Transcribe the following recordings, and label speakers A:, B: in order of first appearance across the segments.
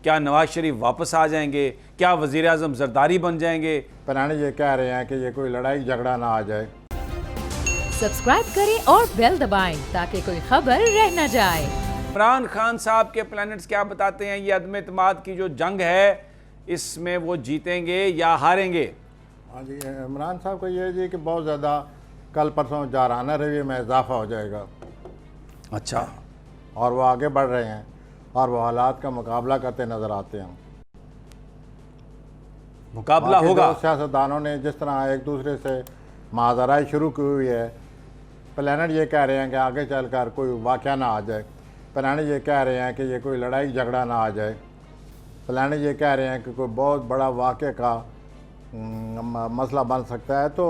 A: क्या नवाज शरीफ वापस आ जाएंगे? क्या वज़ीर आज़म जरदारी बन जाएंगे?
B: पराने ये कह रहे हैं कि ये कोई लड़ाई झगड़ा ना आ जाए।
C: सब्सक्राइब करें और बेल दबाएं ताकि कोई खबर रह न जाए।
A: इमरान खान साहब के प्लैनेट्स क्या बताते हैं? ये अदम एतमाद की जो जंग है, इसमें वो जीतेंगे या हारेंगे?
B: हाँ जी, इमरान साहब का ये जी कि बहुत ज़्यादा कल परसों जाराना रवैये में इजाफा हो जाएगा।
A: अच्छा।
B: और वो आगे बढ़ रहे हैं और वो हालात का मुकाबला करते नज़र आते हैं।
A: मुकाबला होगा।
B: सियासतदानों ने जिस तरह एक दूसरे से माजराई शुरू की हुई है, प्लानट ये कह रहे हैं कि आगे चलकर कोई वाक़या ना आ जाए। प्लानट ये कह रहे हैं कि ये कोई लड़ाई झगड़ा ना आ जाए। प्लानट ये कह रहे हैं कि कोई बहुत बड़ा वाक़े का मसला बन सकता है। तो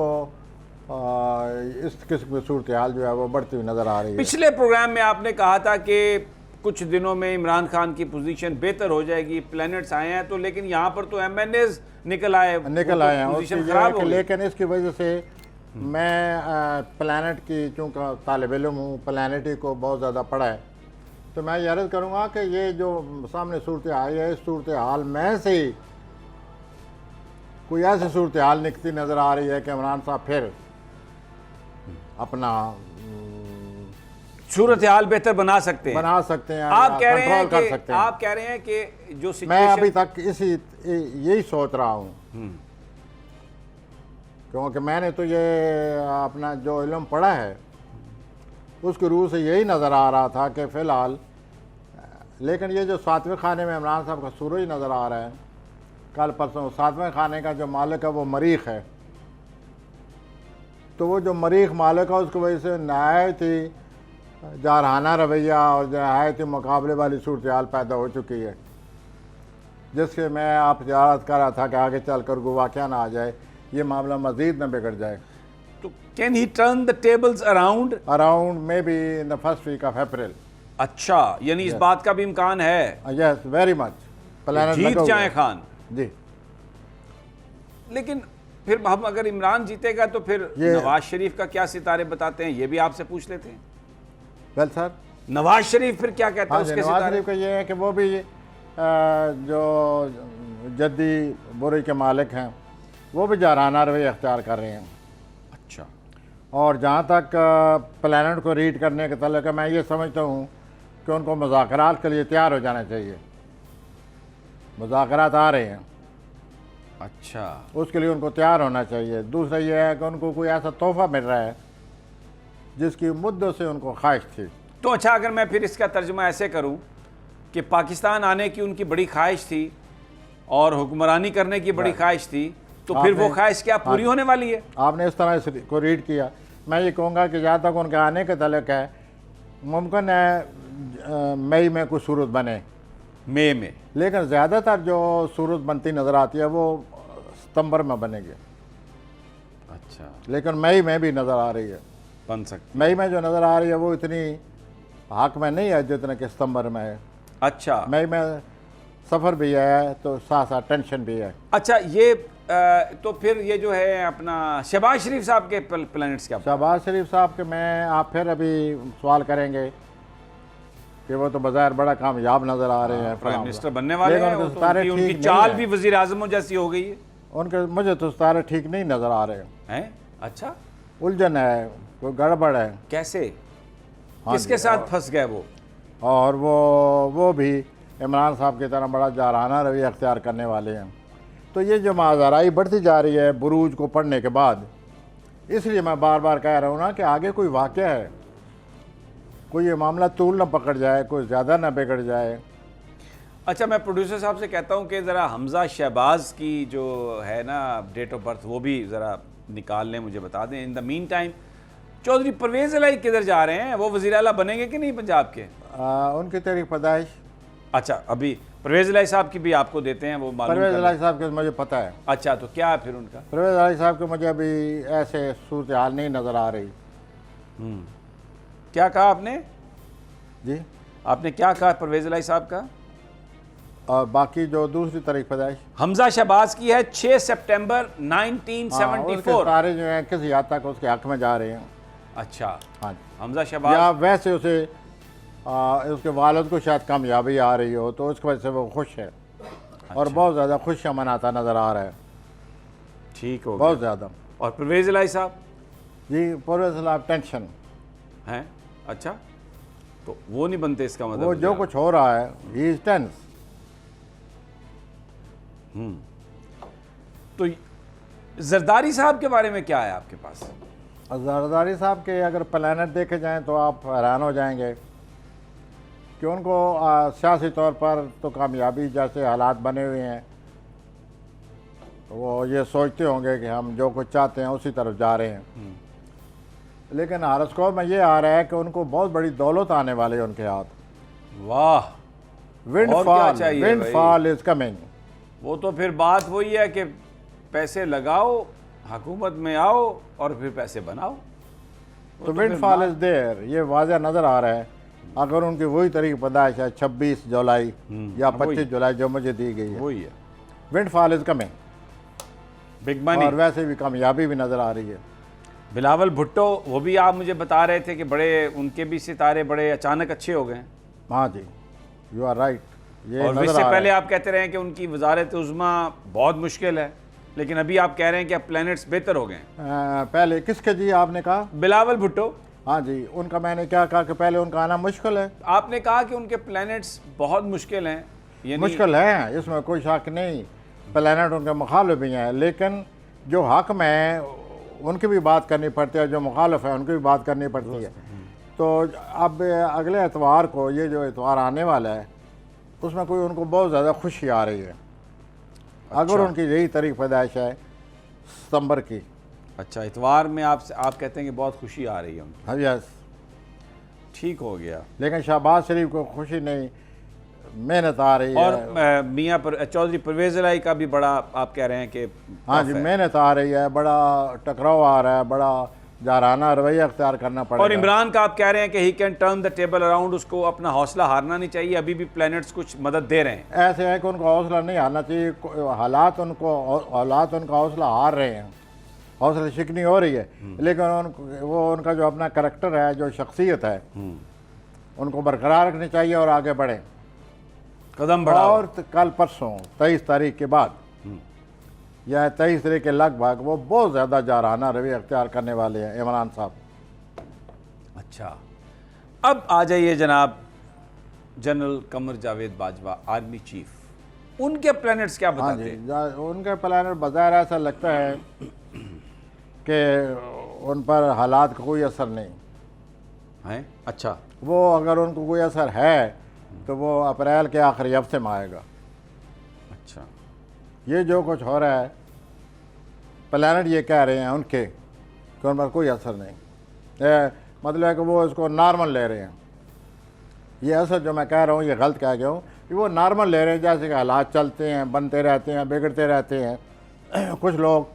B: इस किस्म की सूरत हाल जो है वो बढ़ती हुई नज़र आ रही है।
A: पिछले प्रोग्राम में आपने कहा था कि कुछ दिनों में इमरान खान की पोजीशन बेहतर हो जाएगी, प्लैनेट्स आए हैं तो, लेकिन यहाँ पर तो MNAs निकल आए हैं, पोजीशन खराब हो गई।
B: लेकिन इसकी वजह से मैं प्लैनेट की चूँकि तालिब इल्म हूँ, प्लैनेट ही को बहुत ज़्यादा पढ़ा है, तो मैं ये अर्ज़ करूँगा कि ये जो सामने सूरत हाल है, इस सूरत हाल में से ही कोई ऐसी सूरत हाल निकलती नज़र आ रही है कि इमरान साहब फिर अपना
A: सूरत हाल बेहतर बना सकते हैं।
B: आप कह
A: रहे हैं कि जो
B: मैं अभी तक यही सोच रहा हूँ, क्योंकि मैंने तो ये अपना जो इल्म पढ़ा है उसके रूह से यही नज़र आ रहा था कि फ़िलहाल, लेकिन ये जो 7वें खाने में इमरान साहब का सूरज नज़र आ रहा है, कल परसों 7वें खाने का जो मालिक है वो मरीख है, तो वो जो मरीख मालिक है उसकी वजह से नहायत ही जारहाना रवैया और नहायत ही मुकाबले वाली सूरत हाल पैदा हो चुकी है, जिससे मैं आपसे अर्ज़ कर रहा था कि आगे चल कर कोई वाक़या ना आ जाए, ये मामला मज़ीद न बिगड़ जाए।
A: तो can he turn the tables
B: around maybe in the first week of April.
A: अच्छा, यानी इस बात का भी इम्कान है?
B: Yes, very much.
A: जीत जाए खान
B: जी।
A: लेकिन फिर हम अगर इमरान जीतेगा तो फिर नवाज शरीफ का क्या सितारे बताते हैं, ये भी आपसे पूछ लेते हैं।
B: वेल सर,
A: नवाज शरीफ फिर क्या कहता है उसके
B: नवाज शरीफ का ये है कि वो भी जो जद्दी बुरे के मालिक हैं वो भी जाराना रवैया अख्तियार कर रहे हैं।
A: अच्छा।
B: और जहाँ तक प्लैनेट को रीड करने के तल्लुक़ है, मैं ये समझता हूँ कि उनको मुज़ाकरात के लिए तैयार हो जाना चाहिए। मुज़ाकरात आ रहे हैं।
A: अच्छा।
B: उसके लिए उनको तैयार होना चाहिए। दूसरा ये है कि उनको कोई ऐसा तोहफ़ा मिल रहा है जिसकी मुद्दों से उनको ख्वाहिश थी।
A: तो अच्छा, अगर मैं फिर इसका तर्जुमा ऐसे करूं कि पाकिस्तान आने की उनकी बड़ी ख्वाहिश थी और हुक्मरानी करने की बड़ी ख्वाहिश थी, तो फिर वो ख्वाहिश क्या पूरी होने वाली है?
B: आपने इस तरह को रीड किया। मैं ये कहूँगा कि जहाँ तक उनके आने के तल्लुक़ है, मुमकिन है मई में कुछ सूरत बने,
A: मई में,
B: लेकिन ज़्यादातर जो सूरत बनती नज़र आती है वो सितंबर में बनेगी।
A: अच्छा।
B: लेकिन मई में भी नज़र आ रही है,
A: बन सकती।
B: मई में जो नज़र आ रही है वो इतनी हक में नहीं है जितने कि सितंबर में है।
A: अच्छा।
B: मई में सफ़र भी है तो साथ साथ टेंशन भी है।
A: अच्छा, ये तो फिर ये जो है अपना शहबाज शरीफ साहब के प्लैनेट्स क्या?
B: शहबाज शरीफ साहब के मैं आप फिर अभी सवाल करेंगे कि वो तो बज़ाहिर बड़ा कामयाब नज़र आ रहे हैं,
A: प्राइम मिनिस्टर बनने वाले हैं,
B: तो
A: उनकी चाल भी वज़ीर आज़मों जैसी हो गई है।
B: उनके मुझे तो सारे ठीक नहीं नज़र आ रहे
A: हैं। अच्छा,
B: उलझन है, कोई गड़बड़ है।
A: कैसे? किसके साथ फंस गए वो?
B: और वो भी इमरान साहब की तरह बड़ा जाराना रवैया अख्तियार करने वाले हैं। तो ये जो माजराई बढ़ती जा रही है बुरूज को पढ़ने के बाद, इसलिए मैं बार बार कह रहा हूँ ना कि आगे कोई वाक़या है, कोई ये मामला तूल न पकड़ जाए, कोई ज़्यादा न बिगड़ जाए।
A: अच्छा, मैं प्रोड्यूसर साहब से कहता हूँ कि ज़रा हमज़ा शहबाज की जो है ना डेट ऑफ बर्थ वो भी ज़रा निकाल लें, मुझे बता दें। In the mean time Chaudhry Pervaiz Elahi किधर जा रहे हैं? वो वज़ीर आला बनेंगे कि नहीं पंजाब के?
B: उनकी तारीख पैदाइश।
A: अच्छा, अभी परवेज़ इलाही साहब की भी आपको देते हैं वो मालूम?
B: परवेज़ इलाही साहब के मुझे पता है।
A: अच्छा, तो क्या है फिर उनका?
B: परवेज़ इलाही साहब के मुझे अभी ऐसे सूरत हाल नहीं नज़र आ रही।
A: क्या कहा आपने?
B: जी,
A: आपने क्या कहा परवेज़ इलाही साहब का?
B: और बाकी जो दूसरी तारीख पैदाइश
A: हमजा शहबाज की है 6 सितंबर 1974।
B: सारे जो है किसी हद तक उसके हक में जा रहे हैं।
A: अच्छा,
B: हाँ,
A: हमजा शहबाज
B: या वैसे उसे उसके वालिद को शायद कामयाबी आ रही हो तो उसकी वजह से वो खुश है। और बहुत ज़्यादा खुशियाँ मनाता नज़र आ रहा है,
A: ठीक हो
B: बहुत
A: गया।
B: ज़्यादा।
A: और परवेज़ इलाही साहब
B: जी परवेज़ इलाही टेंशन,
A: हैं? अच्छा, तो वो नहीं बनते इसका मतलब?
B: वो जो कुछ हो रहा है ही इज़ टेंस।
A: तो जरदारी साहब के बारे में क्या है आपके पास?
B: जरदारी साहब के अगर प्लानट देखे जाएं तो आप हैरान हो जाएंगे कि उनको सियासी तौर पर तो कामयाबी जैसे हालात बने हुए हैं, वो ये सोचते होंगे कि हम जो कुछ चाहते हैं उसी तरफ जा रहे हैं, लेकिन हारस्कोप में ये आ रहा है कि उनको बहुत बड़ी दौलत आने वाली है उनके हाथ।
A: वाह, और क्या चाहिए भाई?
B: Windfall is coming.
A: वो तो फिर बात वही है कि पैसे लगाओ, हुकूमत में आओ और फिर पैसे बनाओ।
B: तो विंडफॉल इज देयर, ये वाज़ह नज़र आ रहा है। अगर उनकी वही तारीख पैदाइश है 26 जुलाई या 25 जुलाई जो मुझे दी गई है,
A: वही है,
B: windfall is coming,
A: big money.
B: और वैसे भी कामयाबी भी नज़र आ रही है।
A: बिलावल भुट्टो, वो भी आप मुझे बता रहे थे कि बड़े उनके भी सितारे बड़े अचानक अच्छे हो गए।
B: हाँ जी, यू आर राइट। ये
A: और इससे पहले आप कहते रहे कि उनकी वजारत उज़्मा बहुत मुश्किल है, लेकिन अभी आप कह रहे हैं कि अब प्लैनेट्स बेहतर हो गए।
B: पहले किसके जी आपने कहा?
A: बिलावल भुट्टो।
B: हाँ जी, उनका मैंने क्या कहा कि पहले उनका आना मुश्किल है।
A: आपने कहा कि उनके प्लैनेट्स बहुत मुश्किल हैं, यानी
B: मुश्किल है, इसमें कोई शक नहीं। प्लैनेट उनके मुखालिफ भी हैं, लेकिन जो हक में है उनकी भी बात करनी पड़ती है, जो मुखालिफ है उनकी भी बात करनी पड़ती है। तो अब अगले एतवार को, ये जो एतवार आने वाला है, उसमें कोई उनको बहुत ज़्यादा खुशी आ रही है। अगर उनकी यही तारीख पैदाइश है सितंबर की।
A: अच्छा, इतवार में आप कहते हैं कि बहुत खुशी आ रही है उनकी।
B: हाँ यस,
A: ठीक हो गया।
B: लेकिन शहबाज शरीफ को खुशी नहीं, मेहनत आ रही है।
A: और मियाँ चौधरी परवेज़ इलाही का भी बड़ा आप कह रहे हैं कि
B: हाँ जी, मेहनत आ रही है, बड़ा टकराव आ रहा है, बड़ा जाराना रवैया अख्तियार करना पड़ेगा।
A: और इमरान का आप कह रहे हैं कि he can turn the table around, उसको अपना हौसला हारना नहीं चाहिए, अभी भी प्लैनेट्स कुछ मदद दे रहे हैं।
B: ऐसे है कि उनको हौसला नहीं हारना चाहिए। हालात उनका हौसला हार रहे हैं, हौसला शिकनी हो रही है, लेकिन वो उनका जो अपना करैक्टर है, जो शख्सियत है, उनको बरकरार रखनी चाहिए और आगे बढ़ें।
A: कदम बढ़ाओ।
B: और कल परसों 23 तारीख के बाद या 23 तारीख के लगभग वो बहुत ज़्यादा जाराना रवैया अख्तियार करने वाले हैं इमरान साहब।
A: अच्छा, अब आ जाइए जनाब general Qamar Javed Bajwa, army chief, उनके प्लैनेट्स क्या
B: हाँ
A: बताते
B: जी,
A: हैं?
B: उनके प्लानट बज़ाहिर ऐसा लगता है कि उन पर हालात का कोई असर नहीं
A: हैं? अच्छा,
B: वो अगर उनको कोई असर है तो वो अप्रैल के आखिरी हफ्ते में आएगा।
A: अच्छा,
B: ये जो कुछ हो रहा है, प्लानट ये कह रहे हैं उनके कि उन पर कोई असर नहीं, मतलब है कि वो इसको नॉर्मल ले रहे हैं। ये असर जो मैं कह रहा हूँ ये गलत कह गया हूँ, कि वो नॉर्मल ले रहे हैं, जैसे कि हालात चलते हैं, बनते रहते हैं, बिगड़ते रहते हैं। कुछ लोग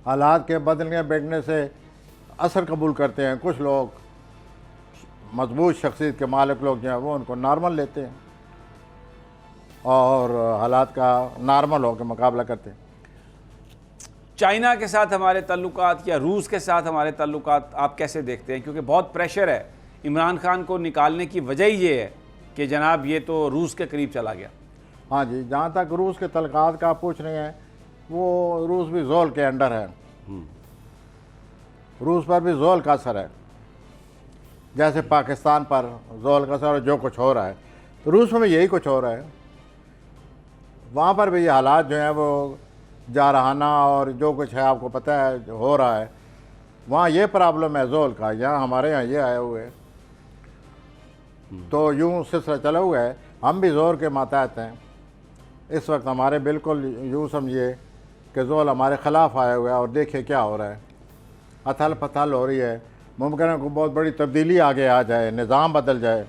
B: हालात के बदलने बिगड़ने से असर कबूल करते हैं, कुछ लोग मजबूत शख्सियत के मालिक लोग जो हैं वो उनको नॉर्मल लेते हैं और हालात का नॉर्मल होकर मुकाबला करते हैं।
A: चाइना के साथ हमारे ताल्लुकात या रूस के साथ हमारे ताल्लुकात आप कैसे देखते हैं? क्योंकि बहुत प्रेशर है, इमरान खान को निकालने की वजह ही ये है कि जनाब ये तो रूस के करीब चला गया।
B: हाँ जी, जहाँ तक रूस के तल्लुकात का आप पूछ रहे हैं, वो रूस भी जोल के अंडर है, रूस पर भी जोल का असर है, जैसे पाकिस्तान पर जोल का असर जो कुछ हो रहा है, तो रूस में भी यही कुछ हो रहा है। वहाँ पर भी ये हालात जो हैं वो जारहाना और जो कुछ है आपको पता है जो हो रहा है, वहाँ ये प्रॉब्लम है जोल का, यहाँ हमारे यहाँ ये आए हुए हैं। तो यूँ सिलसिला चला हुआ है, हम भी जोर के मातहत हैं इस वक्त। हमारे बिल्कुल यूँ समझिए कि जोल हमारे ख़िलाफ़ आया हुआ है और देखिए क्या हो रहा है, अथल पथल हो रही है। मुमकिन है कोई बहुत बड़ी तब्दीली आगे आ जाए, निज़ाम बदल जाए।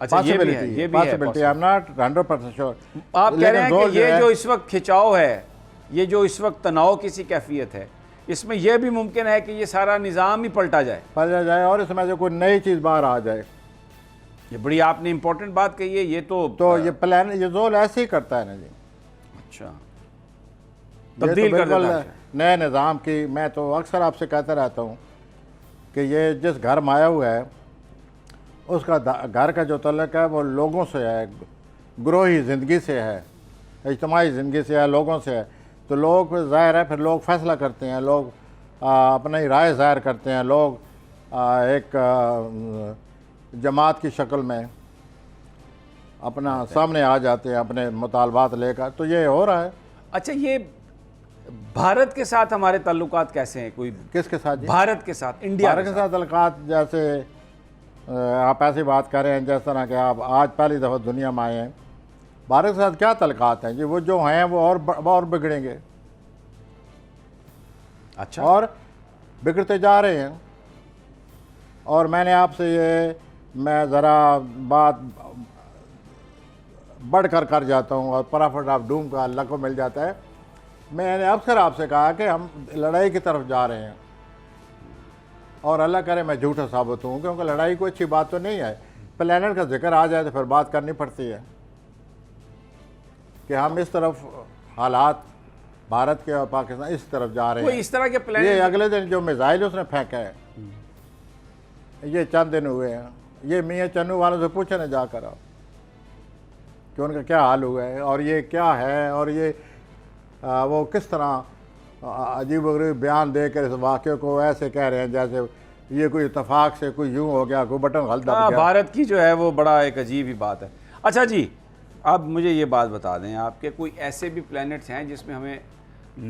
A: अच्छा, ये भी है
B: possibility, I am not 100% sure.
A: आप कह रहे हैं कि ये जो इस वक्त खिंचाव है, ये जो इस वक्त तनाव की सी कैफियत है, इसमें यह भी मुमकिन है कि ये सारा निज़ाम ही पलटा जाए
B: और इसमें से कोई नई चीज़ बाहर आ जाए।
A: ये बड़ी आपने इंपॉर्टेंट बात कही है। ये
B: तो ये प्लान, ये जोल ऐसे ही करता है ना जी।
A: अच्छा,
B: तब्दील कर देता है नए निज़ाम की। मैं तो अक्सर आपसे कहता रहता हूँ कि ये जिस घर में आया हुआ है उसका घर का जो तल्लुक़ है वो लोगों से है, ग्रोही ज़िंदगी से है, इज्तिमाई ज़िंदगी से है, लोगों से है, तो लोग फिर ज़ाहिर है फिर लोग फ़ैसला करते हैं, लोग अपनी राय ज़ाहिर करते हैं, लोग एक जमात की शक्ल में अपना सामने आ जाते हैं अपने मुतालबात लेकर। तो ये हो रहा है।
A: अच्छा, ये भारत के साथ हमारे ताल्लुकात कैसे हैं? कोई
B: किसके साथ जी?
A: भारत के साथ, इंडिया
B: भारत
A: के
B: के साथ ताल्लुकात, जैसे आप ऐसी बात कर रहे हैं जिस तरह के आप आज पहली दफ़ा दुनिया में आए हैं। भारत के साथ क्या ताल्लुकात हैं जी? वो जो हैं वो और बिगड़ेंगे।
A: अच्छा,
B: और बिगड़ते जा रहे हैं। और मैंने आपसे ये, मैं ज़रा बात बढ़ कर जाता हूँ और प्रॉफिट ऑफ डूम का अल्लाह को मिल जाता है। मैंने अक्सर आपसे कहा कि हम लड़ाई की तरफ जा रहे हैं, और अल्लाह करे मैं झूठा साबित हूँ, क्योंकि लड़ाई कोई अच्छी बात तो नहीं है। प्लैनेट का जिक्र आ जाए तो फिर बात करनी पड़ती है कि हम इस तरफ हालात भारत के और पाकिस्तान इस तरफ जा रहे
A: कोई
B: हैं।
A: इस तरह के प्लान?
B: ये अगले दिन जो मिसाइल उसने फेंका है, ये चंद दिन हुए हैं। ये मियाँ चन्नू वालों से पूछे ना जाकर आप कि उनका क्या हाल हुआ है और ये क्या है, और ये वो किस तरह अजीब गरीब बयान दे कर इस वाक़े को ऐसे कह रहे हैं जैसे ये कोई इतफाक से कोई यूं हो गया, कोई बटन गलत दब गया।
A: भारत की जो है वो बड़ा एक अजीब ही बात है। अच्छा जी, अब मुझे ये बात बता दें आपके, कोई ऐसे भी प्लैनेट्स हैं जिसमें हमें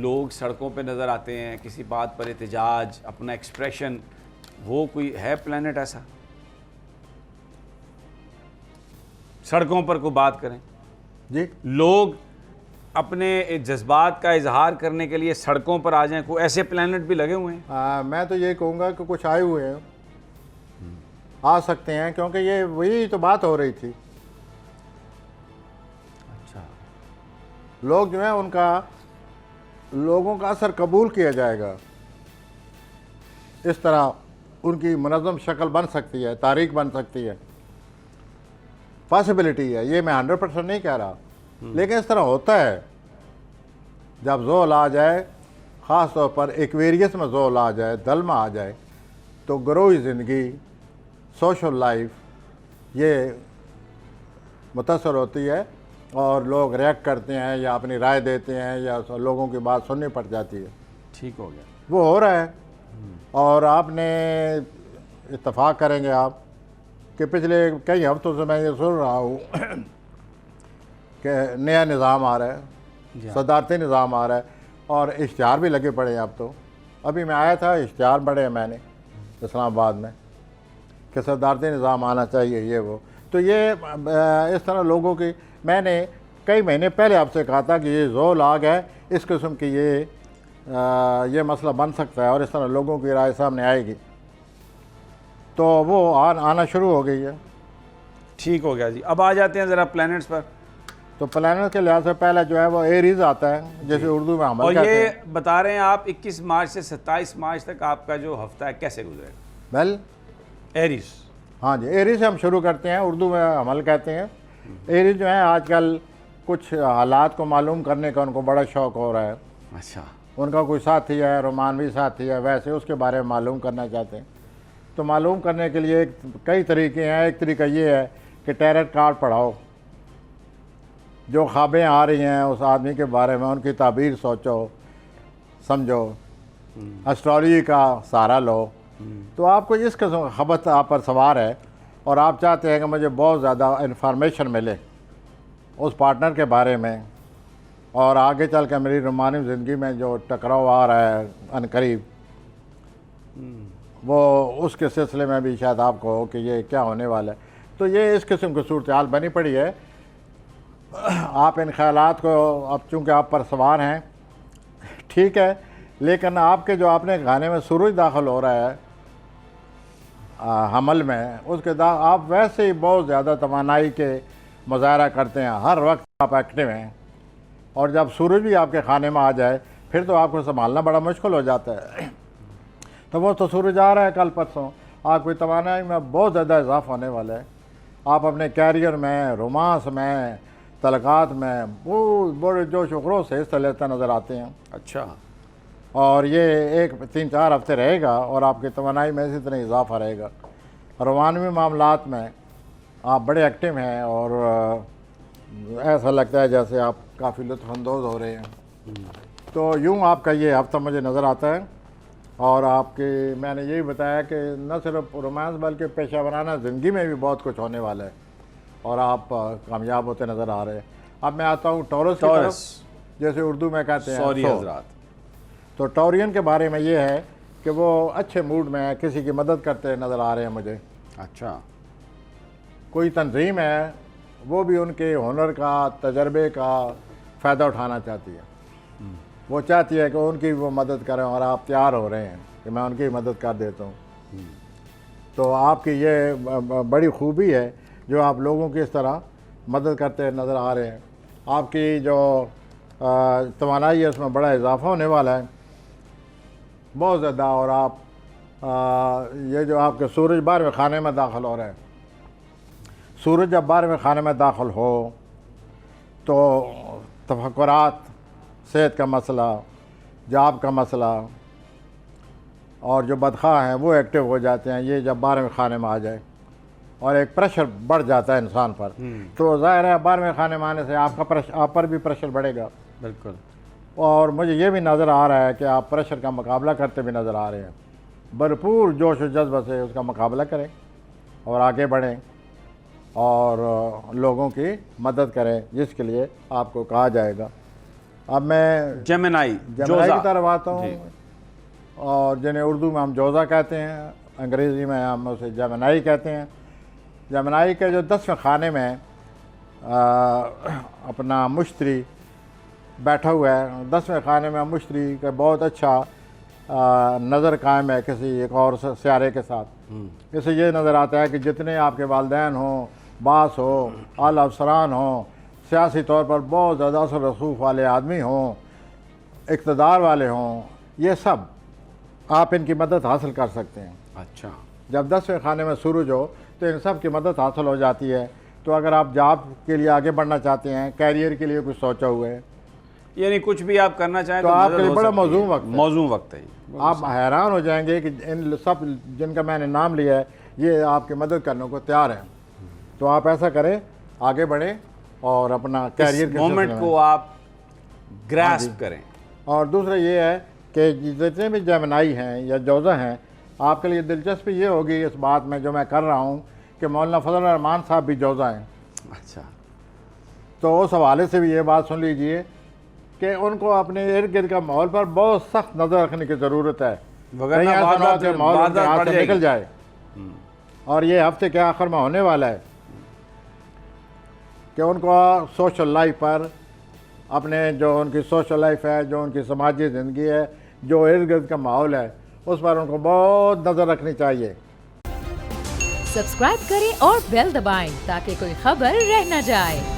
A: लोग सड़कों पे नज़र आते हैं, किसी बात पर एहतजाज, अपना एक्सप्रेशन, वो कोई है प्लैनेट ऐसा सड़कों पर कोई बात करें
B: जी?
A: लोग अपने जज्बात का इजहार करने के लिए सड़कों पर आ जाएं, कोई ऐसे प्लैनेट भी लगे हुए हैं?
B: मैं तो ये कहूँगा कि कुछ आए हुए हैं, आ सकते हैं, क्योंकि ये वही तो बात हो रही थी।
A: अच्छा,
B: लोग जो है उनका, लोगों का असर कबूल किया जाएगा, इस तरह उनकी मुनज़्ज़म शक्ल बन सकती है, तारीख बन सकती है, पॉसिबिलिटी है। ये मैं 100% नहीं कह रहा, लेकिन इस तरह होता है। जब ज़ोल आ जाए, ख़ास तौर पर एक्वेरियस में ज़ोल आ जाए, दलमा आ जाए, तो ग्रोही ज़िंदगी, सोशल लाइफ ये मुतासर होती है, और लोग रिएक्ट करते हैं या अपनी राय देते हैं या लोगों की बात सुननी पड़ जाती है।
A: ठीक हो गया,
B: वो हो रहा है। और आपने इत्तेफाक करेंगे आप कि पिछले कई हफ्तों से मैं ये सुन रहा हूँ कि नया निज़ाम आ रहा है, सदारती निज़ाम आ रहा है, और इश्तिहार भी लगे पड़े हैं। अब तो अभी मैं आया था, इश्तिहार पढ़े हैं मैंने इस्लामाबाद में कि सदारती निज़ाम आना चाहिए, ये वो। तो ये इस तरह लोगों की, मैंने कई महीने पहले आपसे कहा था कि ये ज़ोल आ गया, इस किस्म की ये मसला बन सकता है और इस तरह लोगों की राय सामने आएगी, तो वो आना शुरू हो गई है।
A: ठीक हो गया जी। अब आ जाते हैं ज़रा प्लैनेट्स पर।
B: तो प्लैनेट के लिहाज से पहला जो है वो एरीज आता है, जैसे उर्दू में हमल
A: और
B: कहते
A: ये
B: हैं।
A: बता रहे हैं आप 21 मार्च से 27 मार्च तक आपका जो हफ्ता है कैसे गुजरेगा?
B: वेल,
A: एरीज,
B: हाँ जी, एरीज से हम शुरू करते हैं, उर्दू में हमल कहते हैं। एरीज जो है आजकल कुछ हालात को मालूम करने का उनको बड़ा शौक़ हो रहा है।
A: अच्छा,
B: उनका कोई साथी है, रोमानवी साथी है, वैसे उसके बारे में मालूम करना चाहते हैं। तो मालूम करने के लिए कई तरीके हैं। एक तरीका ये है कि टैरेट कार्ड पढ़ाओ, जो ख्वाबें आ रही हैं उस आदमी के बारे में उनकी ताबीर सोचो समझो, एस्ट्रोलॉजी का सहारा लो। तो आपको इस किस्म का खबत आप पर सवार है और आप चाहते हैं कि मुझे बहुत ज़्यादा इन्फॉर्मेशन मिले उस पार्टनर के बारे में, और आगे चल कर मेरी रोमानी ज़िंदगी में जो टकराव आ रहा है अनकरीब, वो उसके सिलसिले में भी शायद आपको हो कि ये क्या होने वाला है। तो ये इस किस्म की सूरत हाल बनी पड़ी है। आप इन ख्यालात को, अब चूँकि आप पर सवार हैं, ठीक है, लेकिन आपके जो आपने खाने में सूरज दाखिल हो रहा है हमल में, उसके आप वैसे ही बहुत ज़्यादा तवानाई के मुजाहरा करते हैं, हर वक्त आप एक्टिव हैं, और जब सूरज भी आपके खाने में आ जाए फिर तो आपको संभालना बड़ा मुश्किल हो जाता है। तो वो तो सूरज आ रहा है कल परसों, आपकी तवानाई में बहुत ज़्यादा इजाफा होने वाला है। आप अपने कैरियर में, रोमांस में, तलक़ात में वो बड़े जोश व खरोश से हिस्सा लेते नज़र आते हैं।
A: अच्छा,
B: और ये 3-4 हफ्ते रहेगा और आपकी तवानाई में इसी तरह इजाफा रहेगा। रोमानवी मामलात में आप बड़े एक्टिव हैं और ऐसा लगता है जैसे आप काफ़ी लुत्फ़अंदोज़ हो रहे हैं। तो यूँ आपका ये हफ्ता मुझे नज़र आता है, और आपके मैंने यही बताया कि न सिर्फ रोमांस बल्कि पेशा वराना ज़िंदगी में भी बहुत कुछ होने वाला है, और आप कामयाब होते नज़र आ रहे हैं। अब मैं आता हूँ टॉरस की तरफ, जैसे उर्दू में कहते हैं
A: सॉरी हजरात।
B: तो टॉरियन के बारे में ये है कि वो अच्छे मूड में है, किसी की मदद करते नज़र आ रहे हैं मुझे।
A: अच्छा,
B: कोई तंजीम है वो भी उनके हुनर का, तजर्बे का फ़ायदा उठाना चाहती है। वो चाहती है कि उनकी वो मदद करें, और आप तैयार हो रहे हैं कि मैं उनकी मदद कर देता हूँ। तो आपकी ये बड़ी खूबी है जो आप लोगों की इस तरह मदद करते नज़र आ रहे हैं। आपकी जो तवानाई है उसमें बड़ा इजाफा होने वाला है बहुत ज़्यादा। और आप ये जो आपके सूरज 12वें खाने में दाखिल हो रहे हैं, सूरज जब 12वें खाने में दाखिल हो तो तफक्कुरात, सेहत का मसला, जॉब का मसला और जो बदखा हैं वो एक्टिव हो जाते हैं। ये जब 12वें खाने में आ जाए और एक प्रेशर बढ़ जाता है इंसान पर, तो ज़ाहिर है 12वें खाने में आने से आप पर भी प्रेशर बढ़ेगा।
A: बिल्कुल।
B: और मुझे ये भी नज़र आ रहा है कि आप प्रेशर का मुकाबला करते भी नज़र आ रहे हैं। भरपूर जोश और जज्बा से उसका मुकाबला करें और आगे बढ़ें और लोगों की मदद करें जिसके लिए आपको कहा जाएगा। अब मैं
A: जेमिनाई
B: की तरफ आता हूँ, और जिन्हें उर्दू में हम जोज़ा कहते हैं, अंग्रेज़ी में हम उसे जेमिनाई कहते हैं। जेमिनाई के जो 10वें खाने में अपना मुश्तरी बैठा हुआ है, 10वें खाने में मुश्तरी का बहुत अच्छा नज़र कायम है किसी एक और सियारे के साथ। इससे ये नज़र आता है कि जितने आपके वालिदैन हों, बास हो, आला अफसरान हों, सियासी तौर पर बहुत ज़्यादा असर रसूख वाले आदमी हों, इक़्तिदार वाले हों, ये सब आप इनकी मदद हासिल कर सकते हैं।
A: अच्छा,
B: जब 10वें खाने में सूरज हो तो इन सब की मदद हासिल हो जाती है। तो अगर आप जॉब के लिए आगे बढ़ना चाहते हैं, कैरियर के लिए कुछ सोचा हुआ है,
A: यानी कुछ भी आप करना चाहें
B: तो आपके लिए बड़ा
A: मौजूद वक्त है।
B: आप हैरान हो जाएंगे कि इन सब जिनका मैंने नाम लिया है ये आपकी मदद करने को तैयार हैं। तो आप ऐसा करें, आगे बढ़ें और अपना कैरियर के
A: मोमेंट को आप ग्रास्प करें।
B: और दूसरा ये है कि जितने भी जेमिनाई हैं या जोज़ा हैं, आपके लिए दिलचस्पी ये होगी इस बात में जो मैं कर रहा हूँ कि मौलाना फजल रहमान साहब भी जोज़ा हैं।
A: अच्छा,
B: तो उस हवाले से भी ये बात सुन लीजिए कि उनको अपने इर्द गिर्द का माहौल पर बहुत सख्त नज़र रखने की ज़रूरत है,
A: वगरना
B: माहौल उनके हाथ से निकल जाए। और ये हफ्ते के आखिर में होने वाला है कि उनको सोशल लाइफ पर, अपने जो उनकी सोशल लाइफ है, जो उनकी समाजी ज़िंदगी है, जो इर्द गिर्द का माहौल है, उस पर उनको बहुत नज़र रखनी चाहिए।
C: सब्सक्राइब करें और बेल दबाएं ताकि कोई खबर रह न जाए।